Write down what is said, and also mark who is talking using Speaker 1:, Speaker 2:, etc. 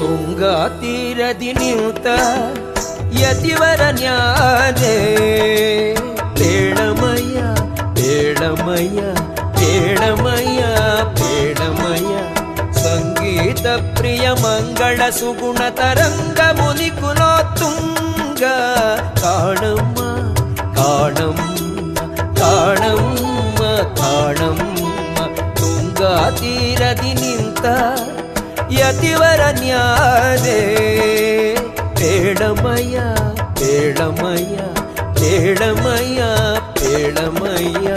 Speaker 1: ತುಂಗಾ ತೀರದಿ ನಿಂತ ಯತಿವರ ನ್ಯಾರೆ ಬೇಡಮಯ್ಯ ಬೇಡಮಯ್ಯ ಬೇಡಮಯ್ಯ ಬೇಡಮಯ್ಯ ಸಂಗೀತ ಪ್ರಿಯ ಮಂಗಳ ಸುಗುಣ ತರಂಗ ಮುನಿ ಕುಲೋತ್ತುಂಗ ಕಾಣಮ್ಮ ಕಾಣಮ್ಮ ಕಾಣಮ್ಮ ಕಾಣಮ್ಮ ತುಂಗಾ ತೀರದಿ ನಿಂತ ಯತಿವರ ನ್ಯಾರೆ ಬೇಡಮಯ್ಯ ಬೇಡಮಯ್ಯ ಬೇಡಮಯ್ಯ ಬೇಡಮಯ್ಯ